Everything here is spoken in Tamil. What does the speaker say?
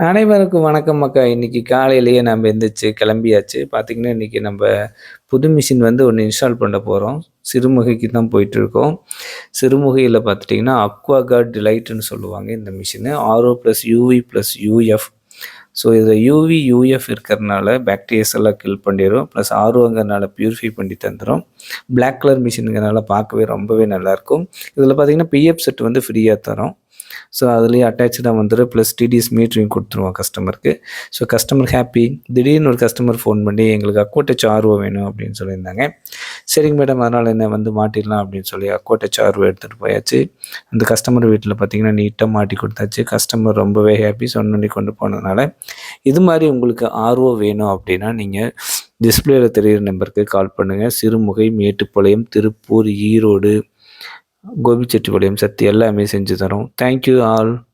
அனைவருக்கும் வணக்கம் அக்கா. இன்னைக்கு காலையிலேயே நம்ம எந்திரிச்சு கிளம்பியாச்சு. பார்த்தீங்கன்னா, இன்னைக்கு நம்ப புது மிஷின் வந்து ஒண்ணு இன்ஸ்டால் பண்ண போறோம். சிறுமுகைக்கு தான் போயிட்டுருக்கோம். சிறுமுகையில பார்த்துட்டிங்கன்னா, அக்வாகார்ட் டிலைட்ன்னு சொல்லுவாங்க இந்த machine. RO plus UV plus UF. So இதில யூவி, யூஎஃப் இருக்கிறனால பாக்டீரியாஸ் எல்லாம் கில் பண்ணிரும். ப்ளஸ் ஆர்ஓங்கிறனால பியூரிஃபை பண்ணி தந்துரும். பிளாக் கலர் மிஷின்ங்கிறனால பார்க்கவே ரொம்பவே நல்லாயிருக்கும். இதில பார்த்தீங்கன்னா, பிஎஃப் செட் வந்து ஃப்ரீயா தரோம். ஸோ அதிலேயே அட்டாச்சடா வந்துரும். ப்ளஸ் டிடிஎஸ் மீட்டரையும் குடுத்துருவோம் கஸ்டமருக்கு. So customer happy. திடீர்னு ஒரு கஸ்டமர் ஃபோன் பண்ணி, "எங்களுக்கு அக்வா டச் ஆர்ஓ வேணும்" அப்படின்னு சொல்லியிருந்தாங்க. "சரிங்க மேடம், அதனால என்ன வந்து மாட்டிடலாம்" அப்படின்னு சொல்லி அக்வா டச் ஆர்ஓ எடுத்துகிட்டு போயாச்சு. அந்த கஸ்டமர் வீட்டில பார்த்தீங்கன்னா, நீட்டா மாட்டி குடுத்தாச்சு. கஸ்டமர் ரொம்பவே ஹேப்பி. சொன்னோனே கொண்டு போனதுனால. இது மாரி உங்களுக்கு ஆர்ஓ வேணும் அப்படின்னா, நீங்க டிஸ்ப்ளேல தெரியிற நம்பருக்கு கால் பண்ணுங்க. சிறுமுகை, மேட்டுப்பாளையம், திருப்பூர், ஈரோடு, கோபிச்செட்டிப்பாளையம், சத்தி எல்லாமே செஞ்சு தரோம். Thank you all.